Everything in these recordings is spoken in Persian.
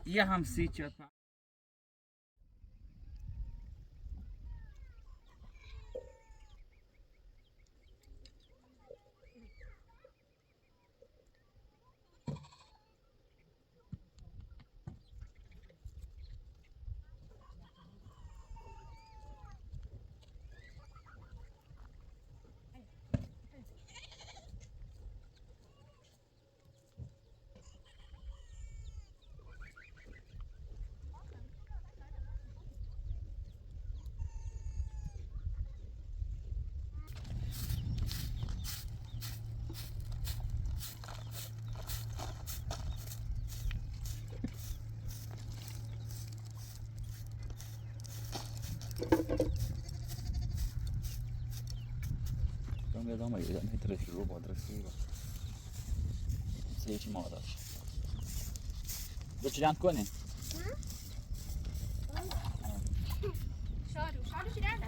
یه هم سی چه Então, dá uma ideia, entre esse grupo, outra esse. Se te moda. Do tirando com, né? شارو چیلنده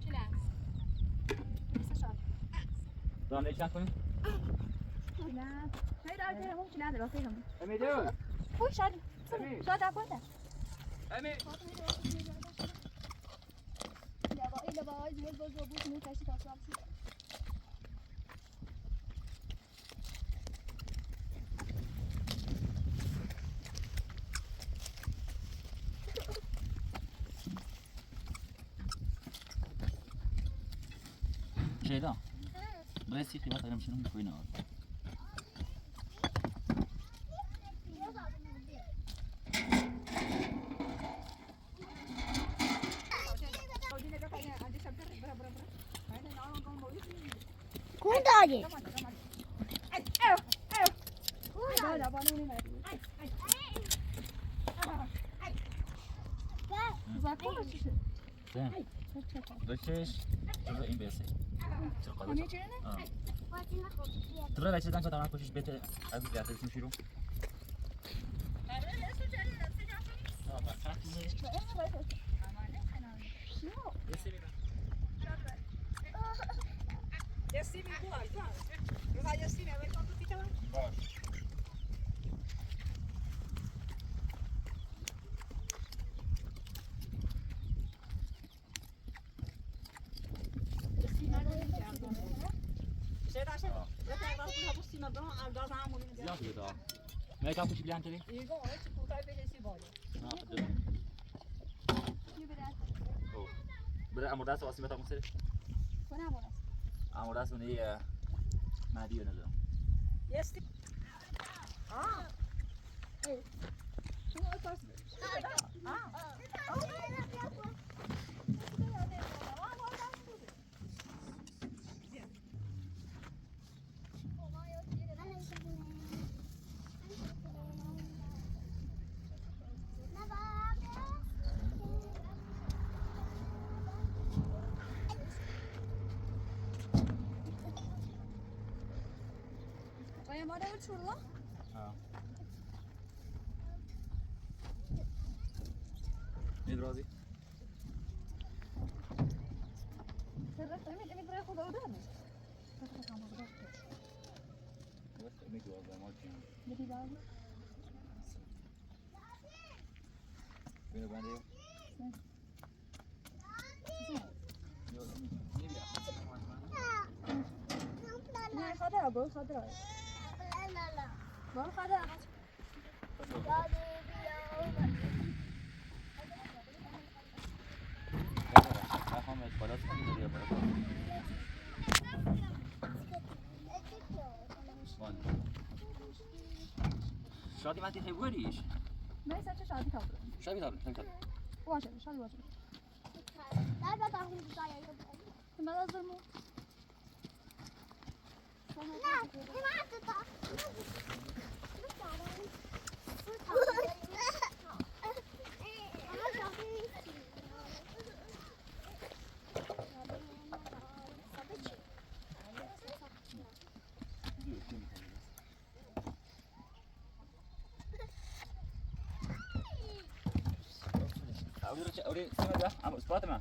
چیلند دام نشان کنیم چیلند هی داره همون چیلنده راسته همون امیدو خوش شاد شاد اپوته امید ایلا با زیاد باز بود نو کشی تاسام Şeyda. Burası yıkıyor bak adam şunun koyunu al. Kundagi. Sen. Döküş. Şurada in besi. ترى لا تشتغل طبعا كوشش بيت أبي جاتي تمشيرو. ما يكون كوشي بلان تري؟ برای امورات واسه میتونم سری؟ کنم واسه. امورات اونی مادی اونه دارم. یستی. شما اتاس. ما ده شورلا؟ مید رازی؟ سرت امید برای خدا ودانه. بس امید واسه ما چیم؟ بدی باز. بینو بندیو. نه خدا برو خدا. برو خدا. شادی وقتی خیلی بودیش؟ من سه شادی کردم. شادی کردم. باشه شادی باشه. نه بعد اون جایی رو من لازم مو. نه، این اوری سیما ده اما اثبات من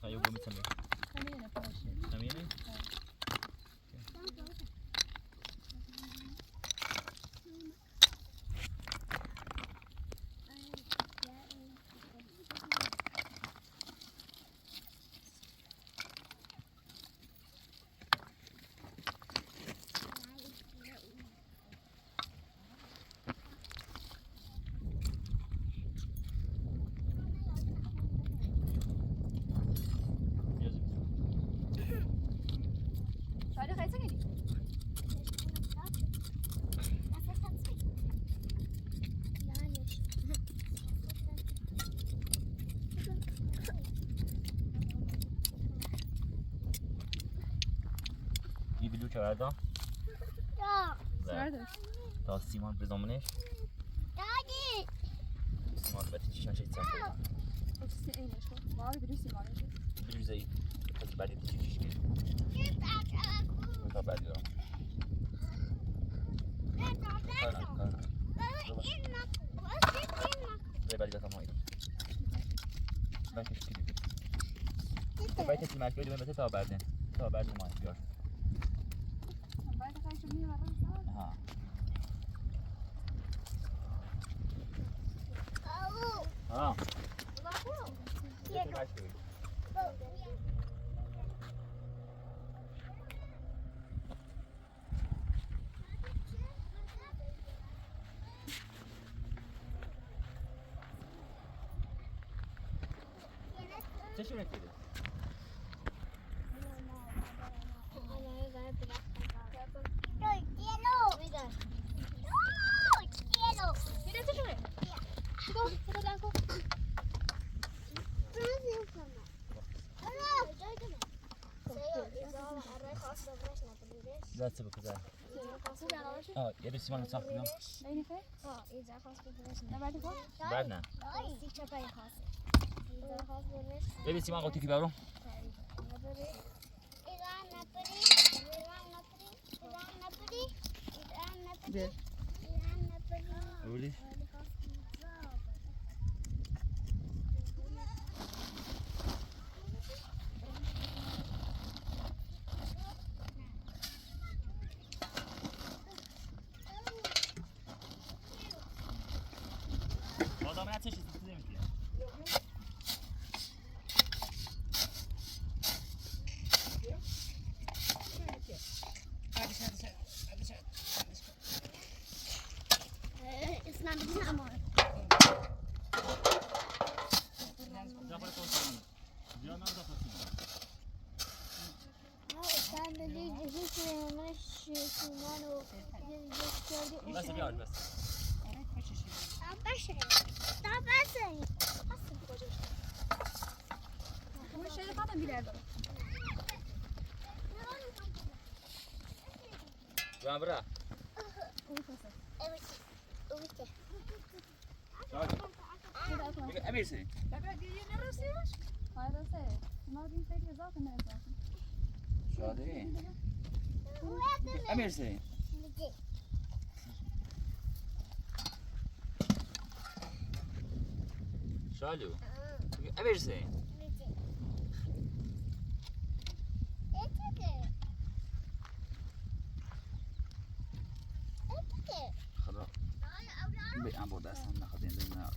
Saya gua macam ni. Kami ni. شاید خیلی سنگی. این ویدیو چه برده؟ Ja. تا سیمان بزامنش Daddy. سیمان بده چیشان شد سمت خب چیزی اینش کن. باری بدون سیمانش. بدون زایی از بعدی چیش کنی تا بعدی رو به بعدی دستم هایی بکش کلی باید سیمانش بیدیم بسه تا بعدی مایی بیار باید خیلی شد میره برای ها ها چه شونه تیده؟ زاد سبب كذا. يا بس ما نصح اليوم. اینی خیلی؟ نه بعدی کن؟ بعدنا. يا بس ما قلت في بارو. قولي. بس بيقعد بس. مش شايف هذا بيلعب. جوان برا. أمير سني. هذا سهل. ما بين فيديو ذاك ما ذاك. شادي. أمير سني. شالو. أمير سني. خلاص. بيعم بود اصلا نخواهیم دنیا.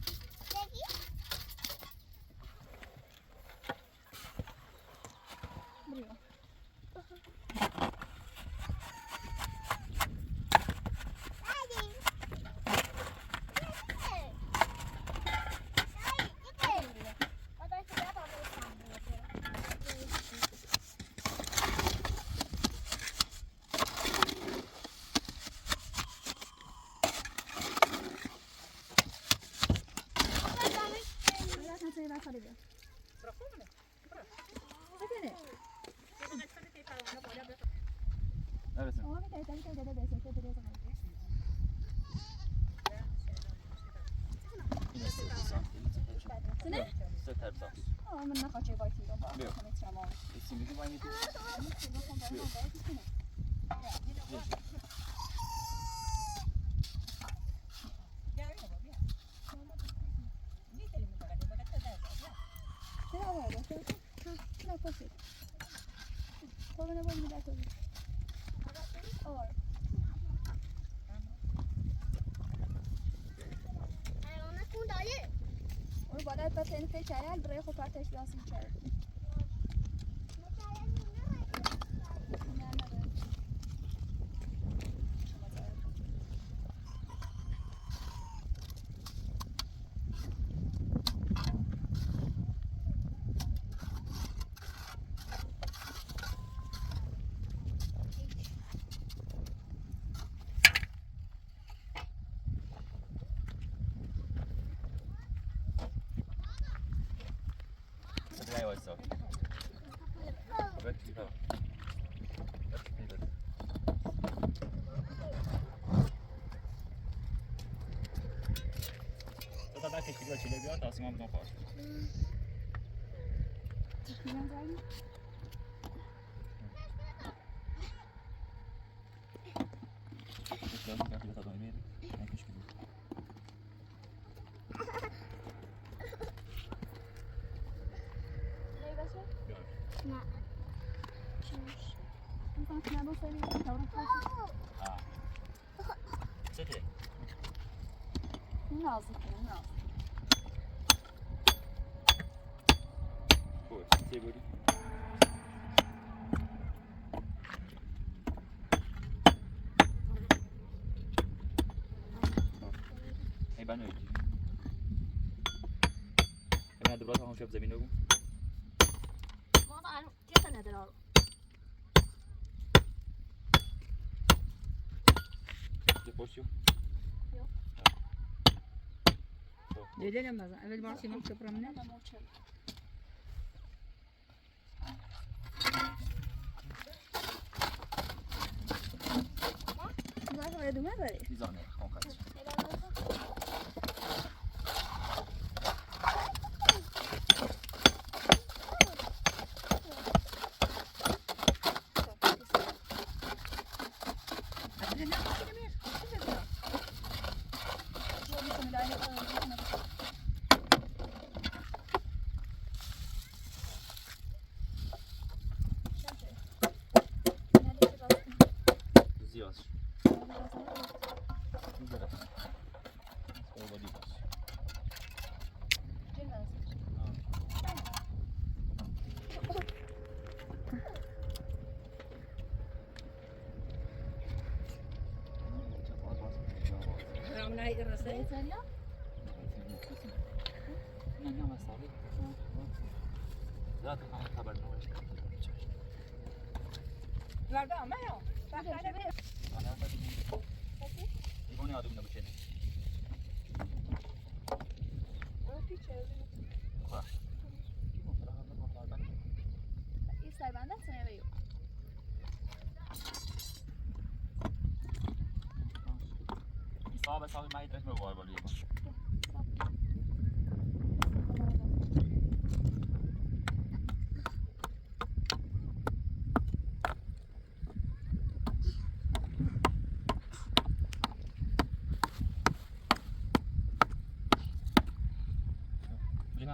من نخواه چه بایتی رو با بیا. کنید شما سیمیشو باید میتونی چرا باید نه پاسید تو بنا باید میده تو آره حیوانات کون داره اون باید پس این فکر چرل برای خود پرتش بیانسیم چرل Daj ojca. Weź cicho. تو تا کشتی با چیله بیاد آسمان بدون خواهد لازم که تا دانی میری نکش کنی نه میخوام که نبا سری تورم خواهد چته؟ نازکه نازکه خوش چه بودی؟ ای بانوی ای دوباره هم شب زمین رو ما الان چه تا نداره خوشیو دیدم مثلا اول بار سیمام شپرم نه زاغ ادامه داره میزانه آخرش زیاد میذارم اسپای بادی باش رام نه رسه ایتالیا نه نه مسئله ذات خبر نوشت وردا ما یا انا يبوني هذا من ابو شنو این سربنده سنویو صعب صعب ما يدرس موبايل ولا يبغى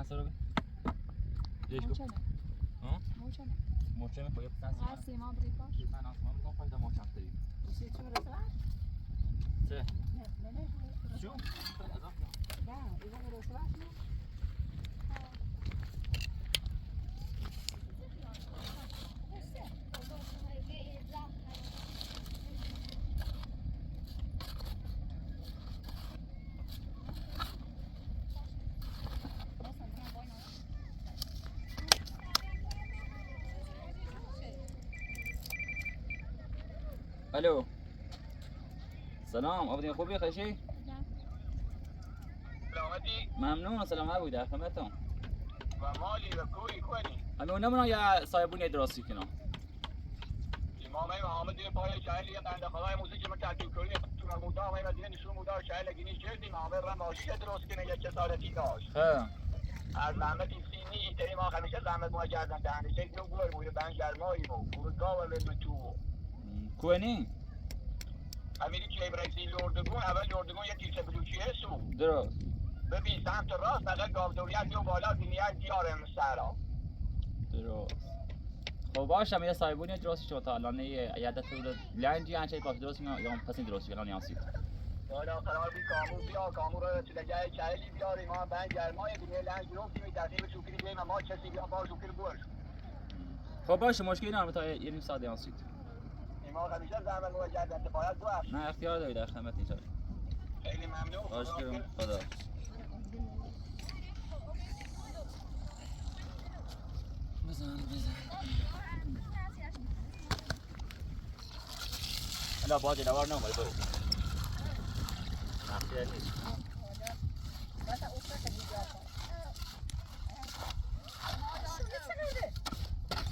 سر رو ليش موچنه ها موچنه موچه میخواد بتنسی هر سیما بریکاش من آسمان رو فایده موچم داری سی چه رسه چه نه نه شو نه اینا رسه نه الو سلام آبادین خوبی خشی سلامتی ممنون سلام بود در خدمتتون و مالی و کوری کنی همه نمونا یا صاحبونی دراستی کنم امام حامد زیر پای شهر یه بنده خدای موزیک من ترتیب کنی تو مودا و مدینه نشون مودا شهر لگینی کردیم امام رم باشی درست کنه یک سالتی داشت ها از محمد سینه اینطوری ما همیشه زحمت ما کردن دهنده چک رو گور بوده بند گرمایی مو فرودگاه و ولو تو کوینی امیری که برسی لردگون اول لردگون یه تیرچه بلوکیه سو درست ببین سمت راست فقط گاودوریت و بالا دینیت دیارم سرا درست خب باشم یه سایبونی درست شد تا الان یادت رو لنجی انچه باش درست میگم یا پس این درست الان یانسی حالا قرار بی کامو بیا کامو رو تو جای چهلی بیاری ما بند گرمای دیگه لنج رو تیمی ترتیب شوکری دیم ما کسی بیا با شوکری بور خب باشه مشکلی ندارم تا یه نیم ساعت یانسی ما همیشه زحمت ما کردن باید دو هفته نه اختیار دارید در خدمت اینجا خیلی ممنون باش گرم خدا بزن لا باجه دوار نماره برو نخیه نیست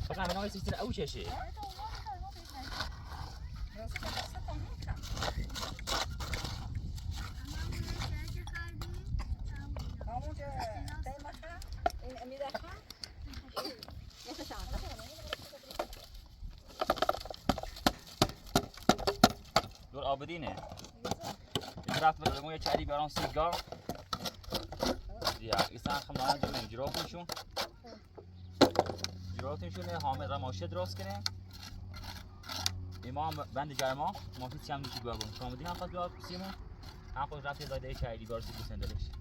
فقط من آقای سیستر او چشه دور آبدینه رفت بردمون یه چهری بیارن سیگار یا ایسان خمدانه جونیم جرافتشون جرافتشونه حامد را ماشه درست کنه امام بند گرما ماشین چیم نیچی بیابون حامدین هم خواست بیاد سیمون هم خود رفت یه دایده چهری بیار سی بسنده بشه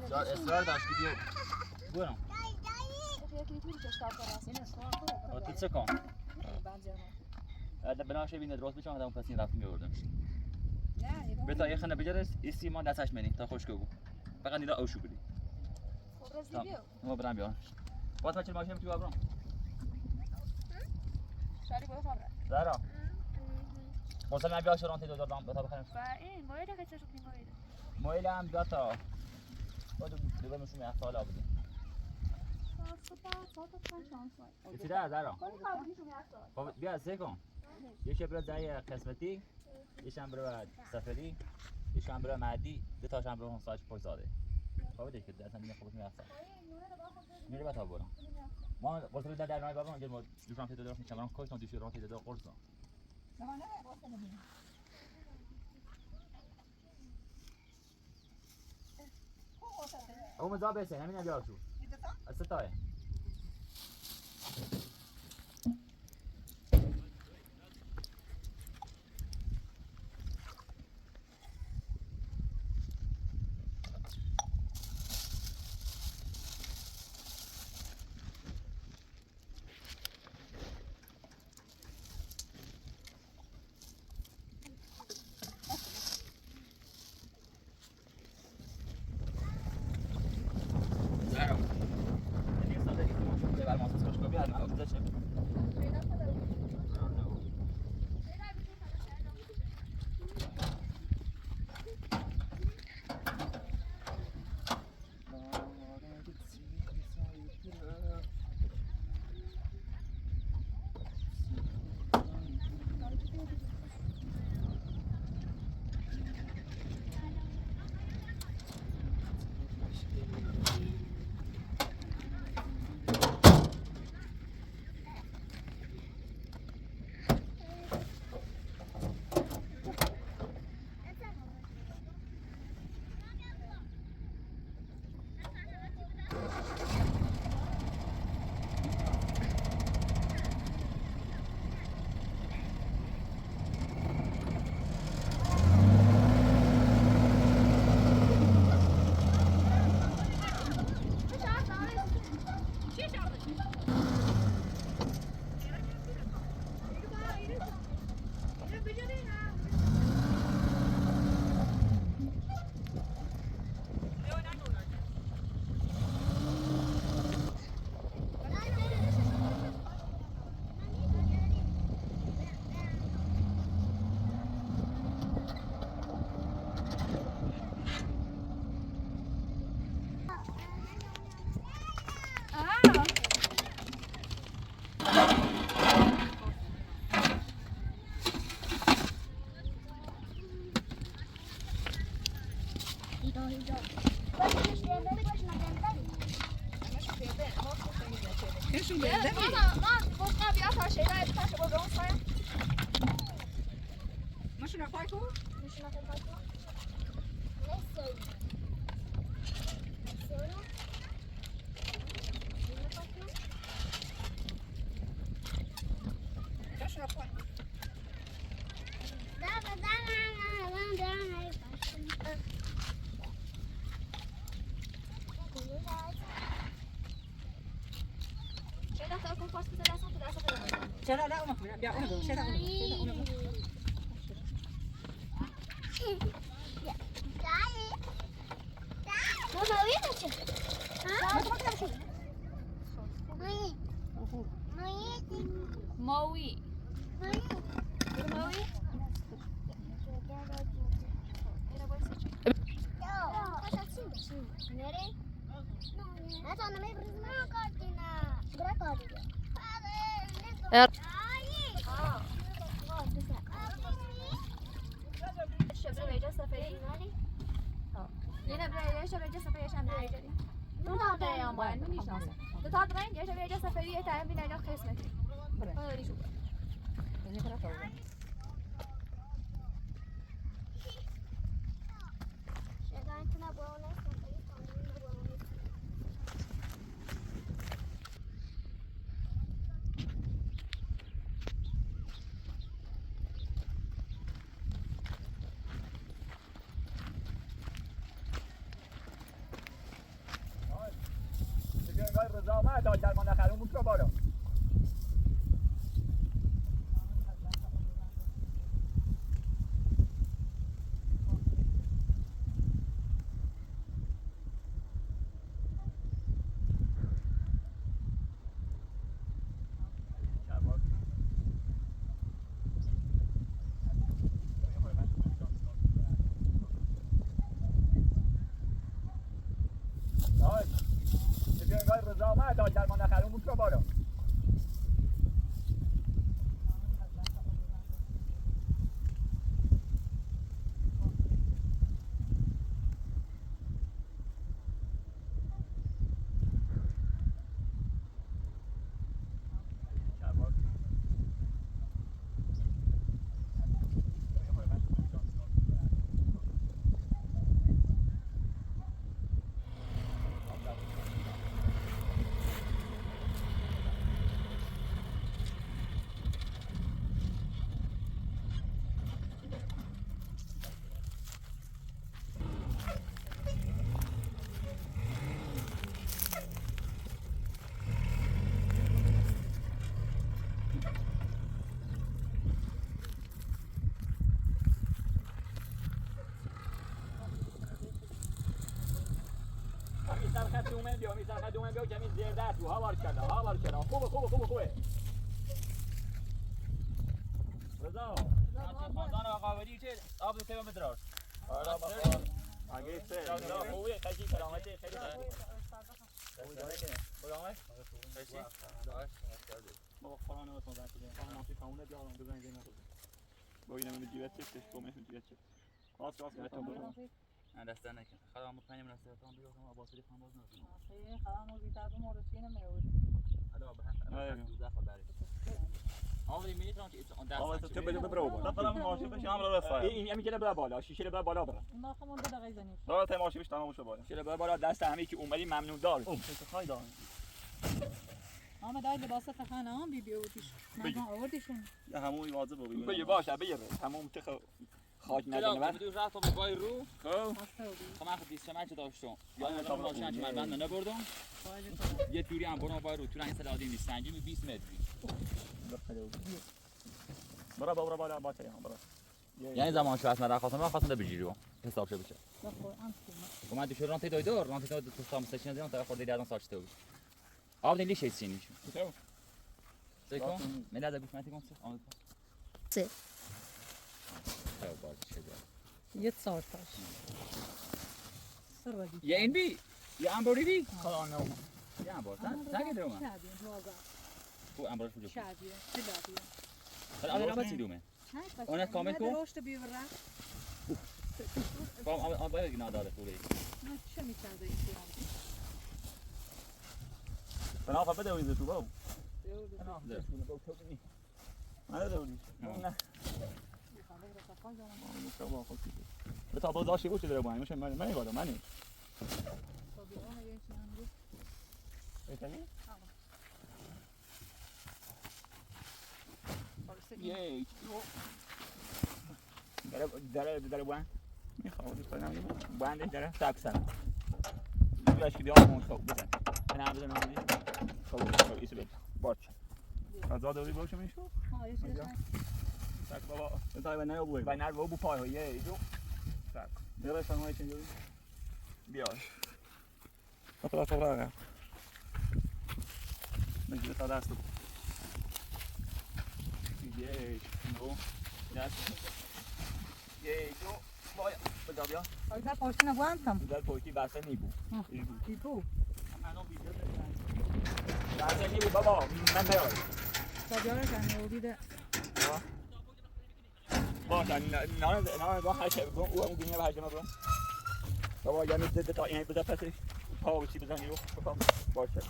دار اصرار داشت که بیو برم تو چه کن؟ بناشه بینه درست بچه همه پس این رفت میوردمش بتا یه خنده بجرس ایسی ما دستش منی تا خوشگو بود فقط نیلا اوشو بودی ما برم بیارم باز بچه ماشین تو برم شاری باید خبره زهرا مرسل من بیا شرانتی دو دادم بتا بخرم و این مایده که چه شد مایده مایل هم بیا تا دوباره مشون یه سال آبودی یه ده زهرا خب بیا سه کن یه شب برای زای قسمتی یه شب برای سفری یه شب برای مردی دو تا شب برای ساعت پای زاده خب دیگه که اصلا دیگه خوبش میرسه میره بتا برم ما قلت رو در نای بابا ما دوشان پیدا درست میشم من کوشتم دوشی راه پیدا قرص اون مزا بسه همین بیار شو استای کشو برده می ما گفتم بیا تا شیدا تاش با اون سایا ماشو نخوای کو مش ناخد باشه نسوی کشو نخوای شیدا تا کن پاس بده دستم تو دستم چرا لا اونو بیا اونو چرا اونو ماما وين انت؟ ماي ماوی ماوی رضا ما تا درمان نخرم بود رو بالا رضا ما تا درمان نخرم بود رو بالا دومن بیا میسر دومن بیا کمی زیر دست تو ها بار کردم خوبه رضا خاندان آقاوری چه آب دو تیم بدراش آره بخوام اگه چه خوبه خیلی سلامتی خیلی برامج خیلی بابا فلان رو تو داشتی ما فی کامونه بیارم بزنید اینا با اینا من جیبت چه کومه جیبت چه خلاص گرفتم برام دستان نکن خدا مو پنج مناسب تام بیو کم آباسری فهم باز نکنم خدا مو بیتاب مورسی نمیاد حالا به 12 خبری آوری میلیتران که اون دست آوا تو بده برو تا فلان ماشین بشه هم رو رسای این همین که بره بالا شیشه بره بالا بره ما خمون دو دقیقه زنیم داره تا ماشین بشه تمام شو بالا شیشه بره بالا دست همه که اومدی ممنون دار تو خای دار اما دای لباسات خانه هم بی بیوتیش من آوردیشون یا همون واجب بود بگی باشه بگیر تمام چه خاک نداره تو رفت با بای رو خب من 20 چه داشتم یا ماشین که من بند نبردم یه توری هم برام بای رو تو رنگ سلادین سنجی 20 متری برا بالا باشه برا یعنی زمان شو اصلا رخصت من خواستم بگیرم حساب شه بشه من تو رانت دایدور رانت تو سام سشن دیدم تا خورده دادن ساچته بود آب دلی شی سینیشون سیکم ملاد گوش ماتی کنم سه یه ساعت تاش سر ودی یه این بی یه امبوری بی خدا نه یه امبور تاگه دوما کو امبورش بجو شادیه شادیه حالا آدم بچی دومه اون کامل کو روشت بیورا فام آب باید نداره خوری نه چه می‌کنه این بنا خب بده ویزه تو باو نه دوری نه به تا بازاشی بود داره باید میشه من نگادم منی یک داره باید میخواد باید داره تاکسن بیاش که بیام اون خب بزن من هم بزنم اونی خب ایسو بید باچ آزاد دوری باشه میشو tak baba dai vai nai vai nai vou bupai ho ye idu tak deve fare mai tinho bio Apra raga mas já tá dasto ye no das ye no vai pegar bio Aí tá postando aguentam. dal poi ti basta nibu Tipo, ma non video basta nibu baba non vero tá piora che ne udite. باشه نه با هشت بگم او هم گینه به هشت بگم بابا یعنی زده تا این بذار پسش پا و چی بزنی رو باشه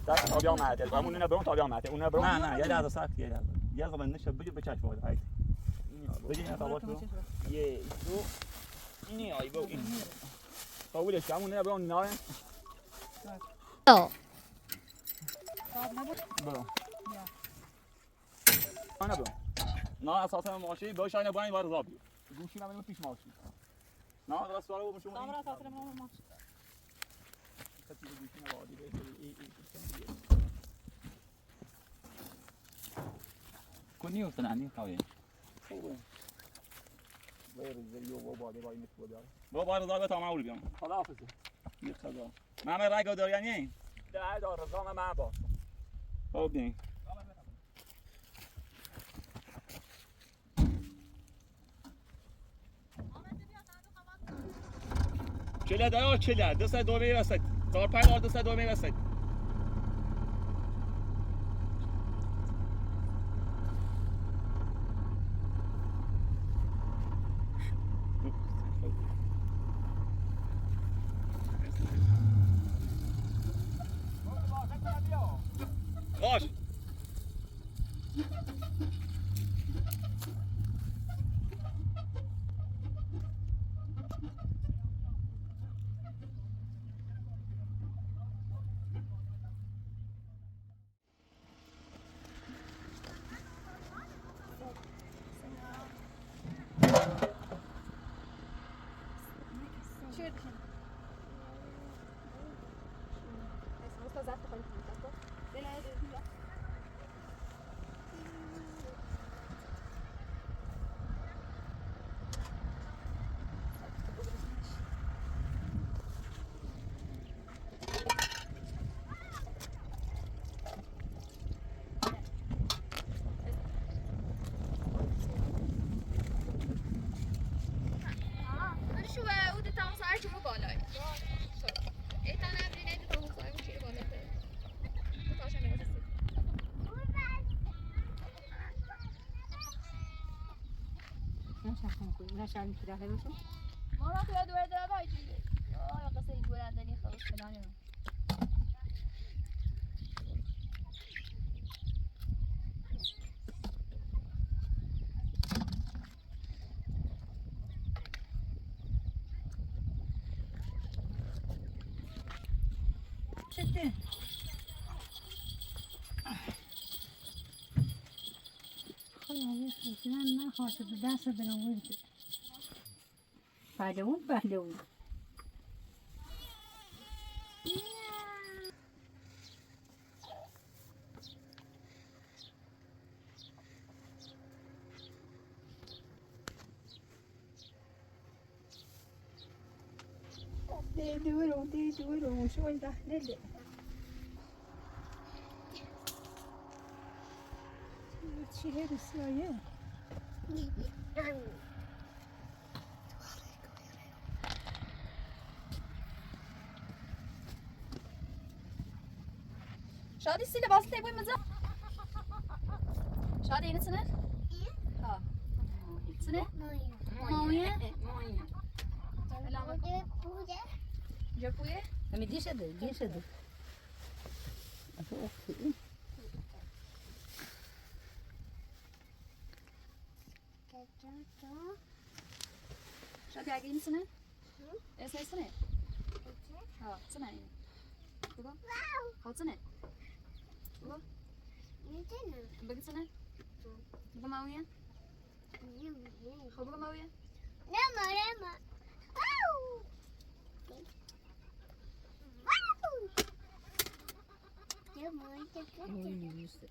دست تابی آمده همون نبرم تابی آمده اون نبرم نه یه لحظه سخت یه لحظه بندش بگی به چشم وارد هایت بگی نه تا باشه یه دو اینی آی بو این قبولش همون نبرم نه برو نه برو نه اساسا ماشی باشه نه باید وارد زابی گوشی نمیدونم پیش ماشی نه درست وارد باشم Kamera tatile mi olmaz? خطی گوشی نوادی به ای کنی اصلا انی خواهی خوبه ویر زریو و باده باید میتونه بیاره با وارد زابی تا معول بیام خدا حافظه یک خدا من رگو داری ده دار رضا من با خب دین چله داره چله دست دو میرسد 4-5 بار دست دو میرسد باش نشان می‌گیره همیشه. ما را تو دور دور باید. یا قصه گوراندنی خلاص فلانه. چته؟ خلاص من نخواست دست دلم پهلوان دي دورو شو ده لله چی هرسایه شادي سيلة باصل تبوي مزة شادي هنا سنة ها سنة موية لا جابويه همین دیشه ده شاید اگه این سنه اسم سنه ها سنه این بگو ها سنه بگو بگو سنه بگو ماویه خب بگو ماویه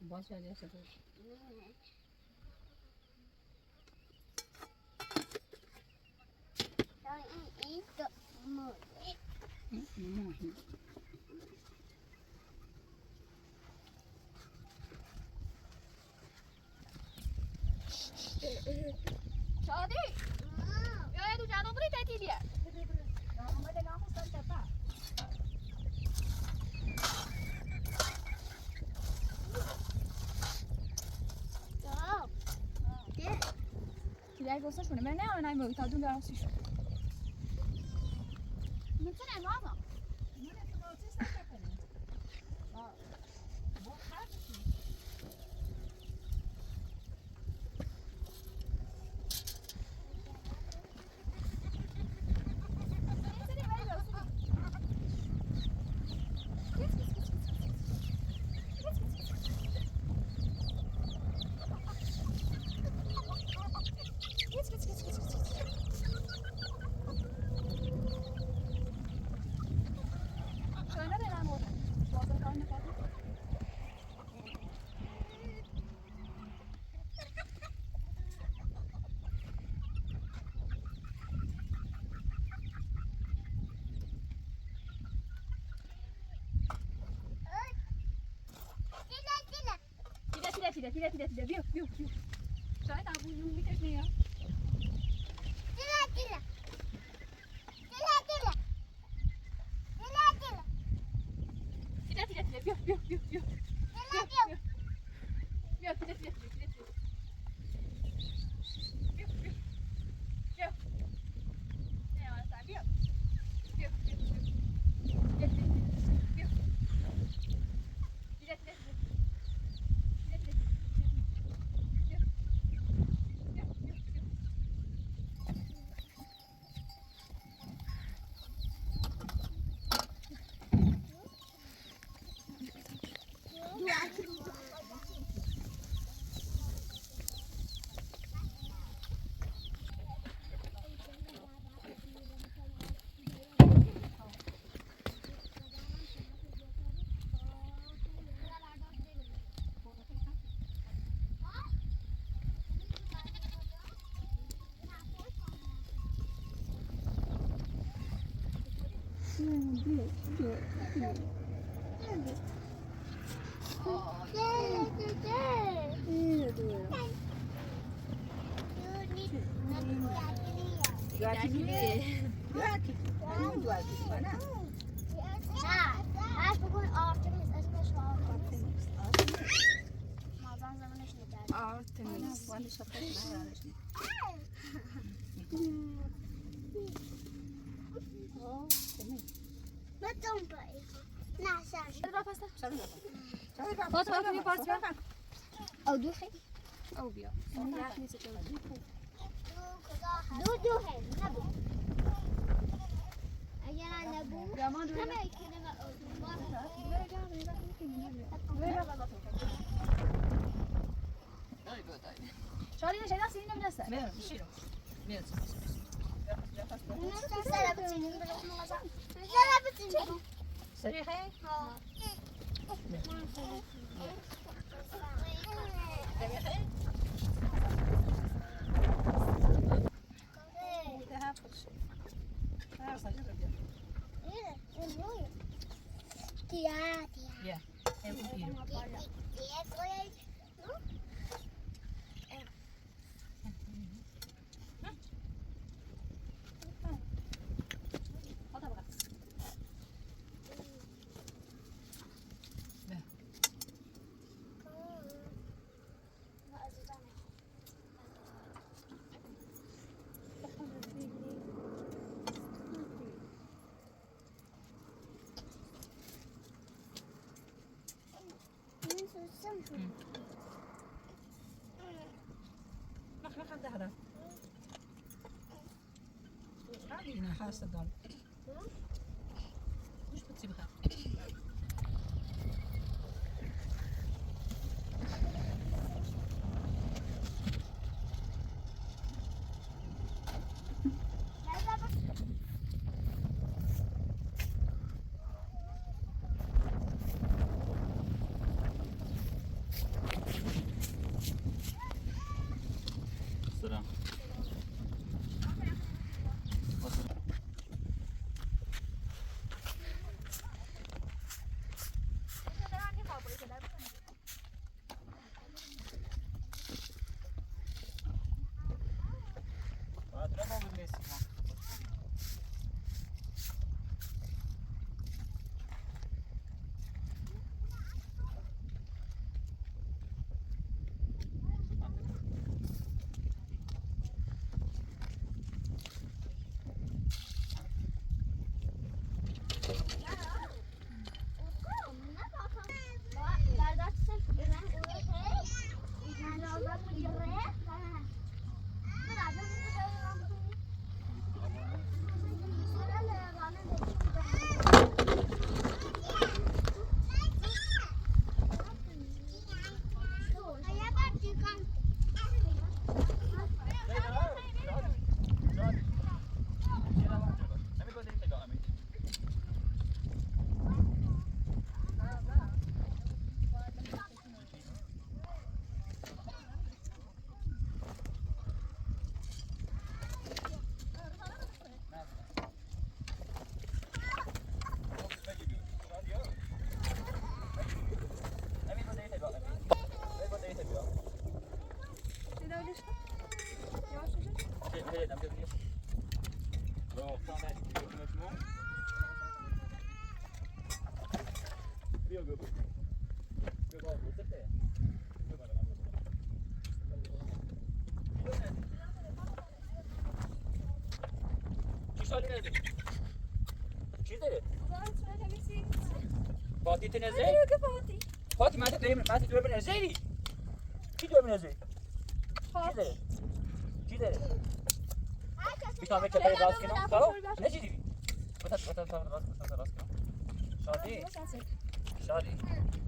باشه دیشه شادی یا تو جانو بری تعطیلیه Ti dai questo şunu ben ne anay mı ta dün arası şu. Mesela ne var? Tidak, biu. Saya tak bunyi mikas ni ya. Tidak, biu. Biu, tidak. او دو خیلی او بیا. دو خیلی نبود اگر نبود همه کلمه شاید این شیدا سینه میرسه. سر بچینیم سر بچینیم صریحه؟ مخ ده هذا عادي هنا حاسة دار وش بتسيبها سلام چی داره؟ فاتی تنزه؟ فاتی ما دور بنزهی؟ کی دور بنزهی؟ چی داره؟ چی داره؟ بیشتر که برای راست کنم؟ خب؟ نجیدی؟ بطر راست کنم شادی؟ شادی؟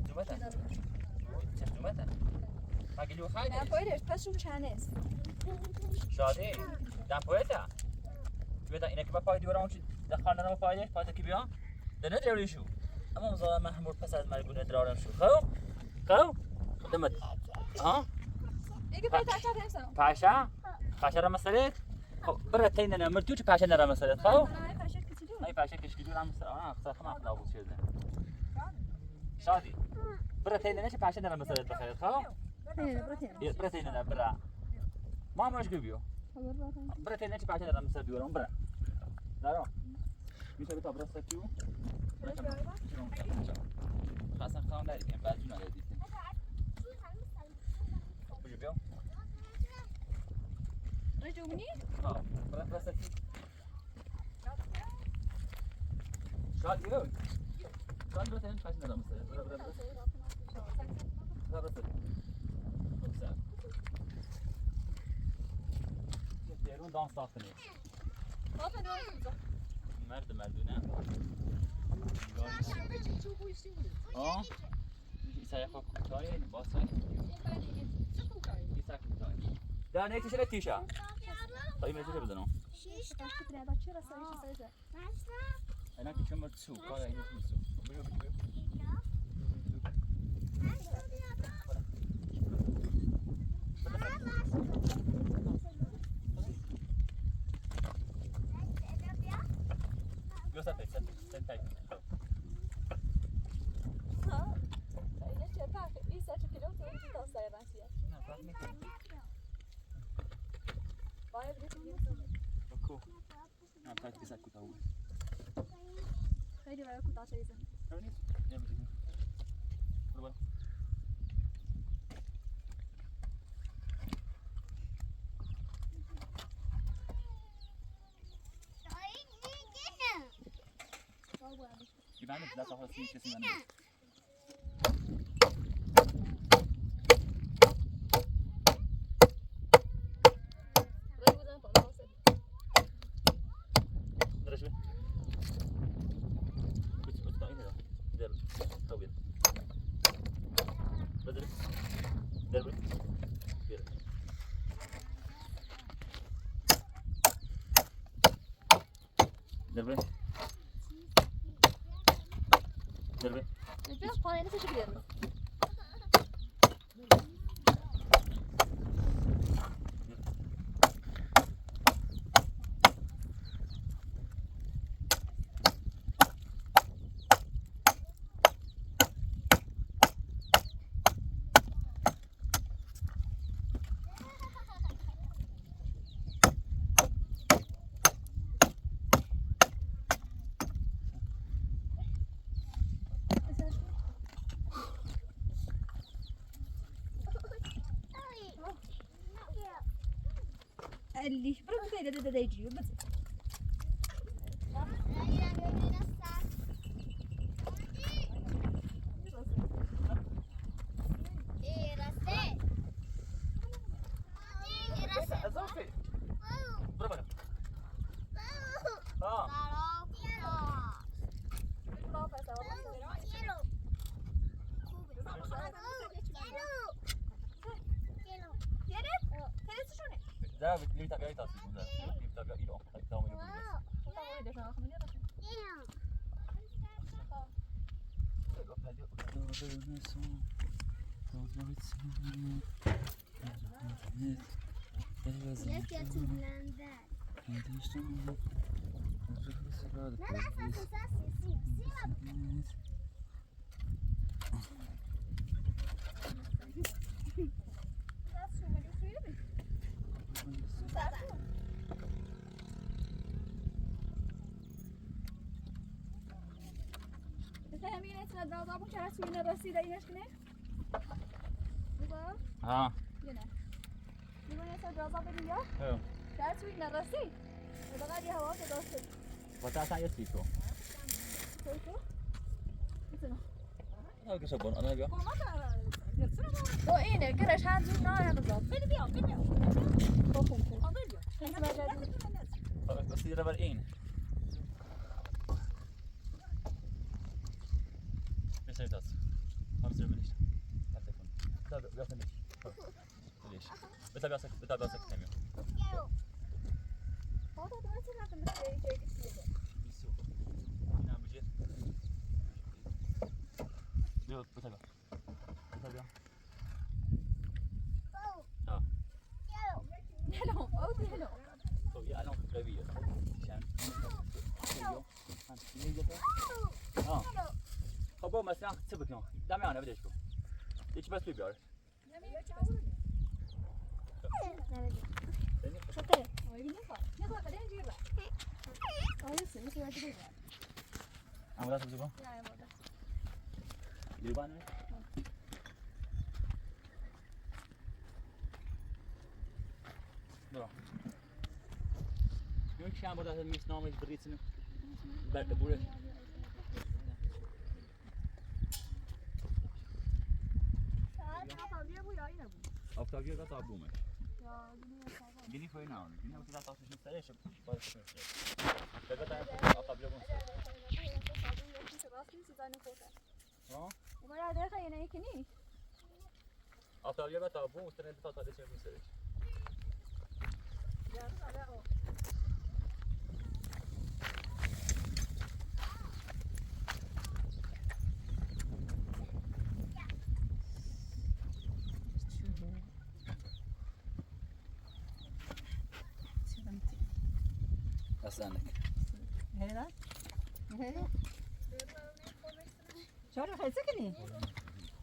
جومتا؟ چه جومتا؟ مگلو خیلی؟ نه پایدش پس اون چند است شادی؟ دم پایتا؟ بیاید اینه که با پای دیوار اونچه دخال نرم پایش پایتا که بیان ده نداری شو اما مزاحم محمود پس از مرگونه درارم شو خب دمت ایگه پای تاچه هستم پاشا را مسئله خب برای تین نمر تو چه پاشا نرم مسئله خب ای پاشا کشکی دور هم مسئله اختار خم اخلا بود شده شادی برای تین نمر چه پاشا نرم مسئله بخیر خب برای تین نمر برای ما ماش بیو برای تین نمر چه پاشا نرم مسئله بیورم برای دارم میشه به تابرا سکیو خاصا خان داری که بعد جون ندید بجو بیام رجومنی ها برا سکی شاد بیو شاد برای تین پاشا نرم مسئله برا سکی دیرون دان ساخته مردونه ایسای خواه کوتاهی این باسای ایسای کوتاهی در نیتی شده تیشه تا این میشه بزنم اینا که چون مرد سو کار اینو سو بگو Yo sapete, sentai. No, praticamente. Cool. No, praticamente sa kuta uno. خیلی برای کوتاه چیزه Ja, bitte. Proba. Die Weine, das auch was nicht, das ist در خوبید بدر در بر بیر در بر در بر Biraz paneli seçebilirim. اللي برا كده ده يجي بس اضافي برا ده ليه تابعي تصير ده ليه تابعي إيران تامين همین اسم درازابون که رسولی نرسیده اینش کنه؟ بگو؟ ها نه میگن اسم درازاب بدیم یا؟ اه که رسولی نرسی؟ ودقیق یه هوا که داشته وقت اصلا یه سیتو تویتو؟ میتونم نه که شبان آنها بیا با اینه گرش هم زود نه هم زود بده بیا بیا با خون خون بس يرى بالعين ليش هي تاس خمس ربليش لا تكون تابع بياخذ ليش بتابع سك تمام هذا ده مثلا في المسجد بالسوق هنا بجي يلا بتابع هلو أودي هلو يا أنا غبية خب مثلا چه بکنم دم آنها بدش کن یکی بس بیار شطه نخواه بدین جیره آیسته میشه باید بگم عمودات بزرگم نه عمودات گریبانه برو میون که عمودات میست نامش بریتن برد بوره آفتابیه گذاشت آبومه. گینی فای نه آن. گینی وقتی دستش نمی‌سرش باید کنه. بگذار تا آفتابیه گذاشت. ها؟ ولی در خیلی نیکنی. آفتابیه با تابو مستند تا تادش نمی‌سرش. أسألك. هلا. هلا. شو اللي خيسكني؟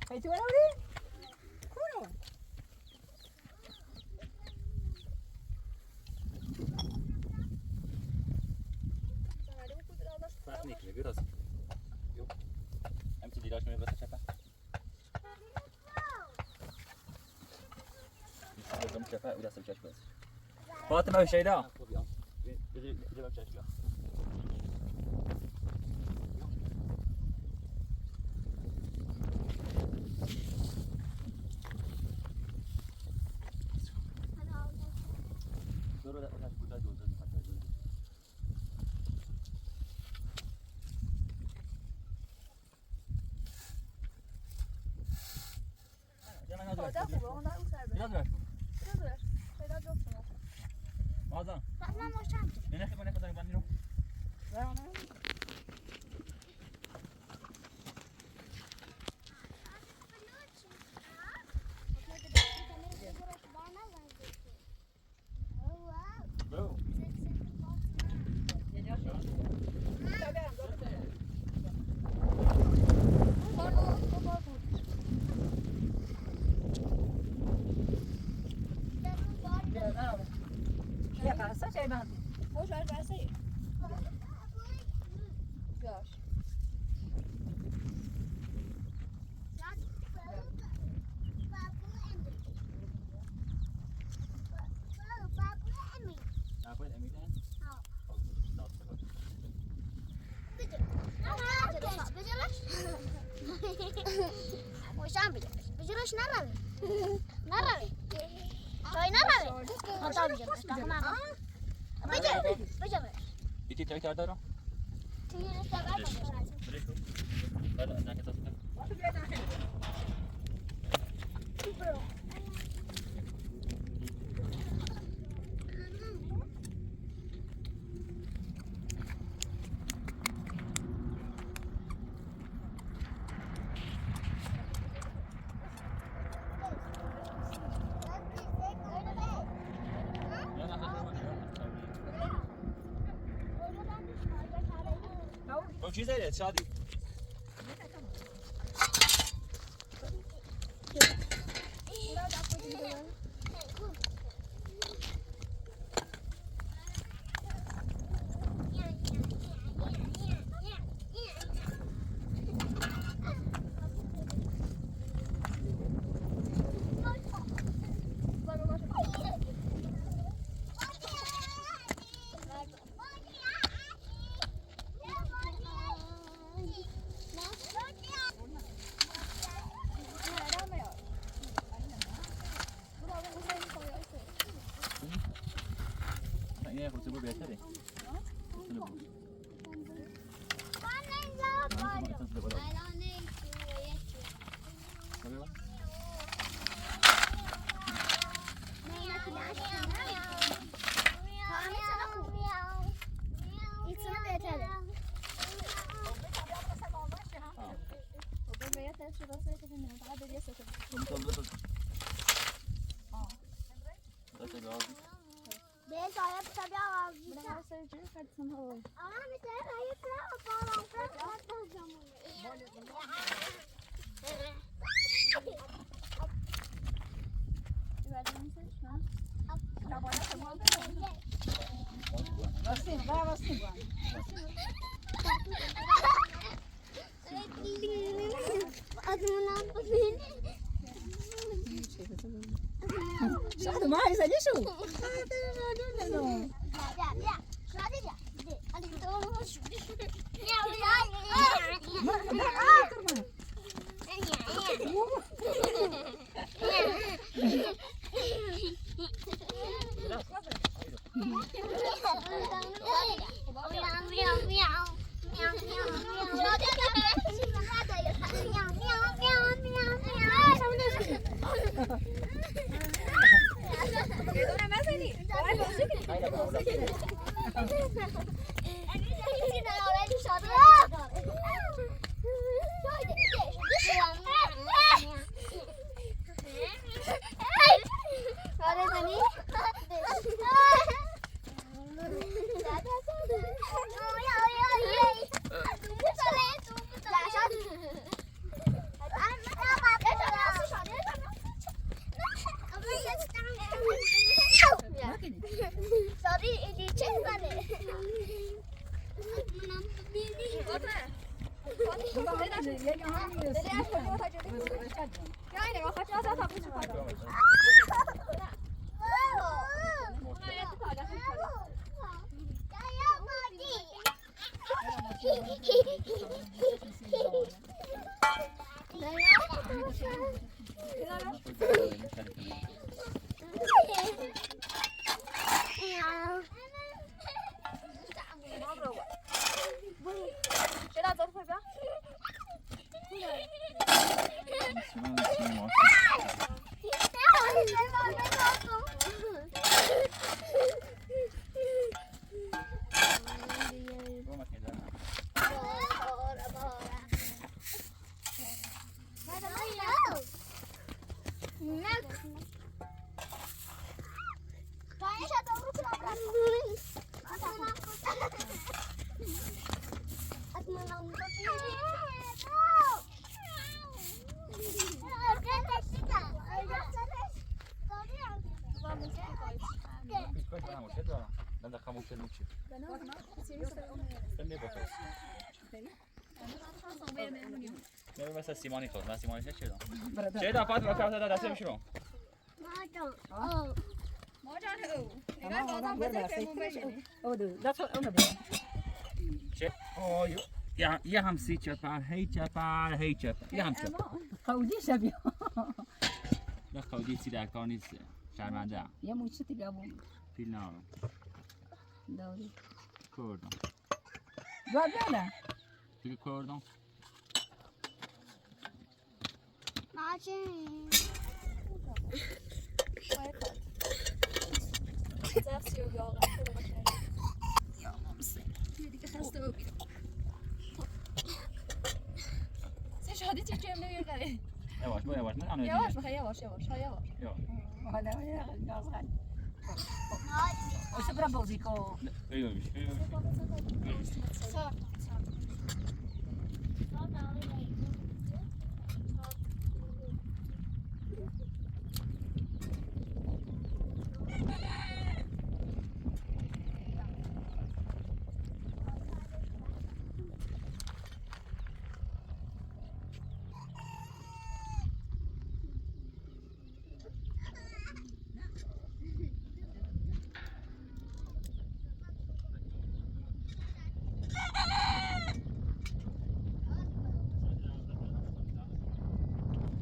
خيتي ولا ولي؟ كونوا. فاهمك ليه براس. يو. أمتى ديراش من بس شفا. يسمى شفا ولا سمشاش بس. فاطمة وشيدا. جبت شاشة. پیدا درش کن ندارش پیدا جفت شما مازن من ماشم نه خیلی بنده بندی رو برو Ya karasa çay ben. خوش هر برسه جاش نخواهید امیدن؟ مشان بجرش نروی جای نروی خدا بجرش بجرش بیتی تایی تر دارم؟ توی رستوران برش کن بله نکه تاسو کن چیز دارید شادی اینه خود سبو بهتره شاید ما عايزه ليشو Yeah. Bitcoin para você, dona. Nada como que não te. Também botou. نه مثلا سیمانی خود من سیمانی چه چیدم چه دا فاطمه کارت داد دستم شروع ماجان او اینا بازم بزنیم ببینیم او دو اونو بیا چه آیو یه هم سی چپر هی چپر یه هم چپر قودی شبیه نه خودی سی در کار نیست شرمنده یه موچه دیگه بود پیل نارم داوری کردم نه دیگه کردم ماشین زفتی و یاغم دیگه خسته و بیرم سه شادی چی چیم نمیگه یواش من یواش بخواه یواش حالا گاز خالی اوشه برا بازی کن ایوش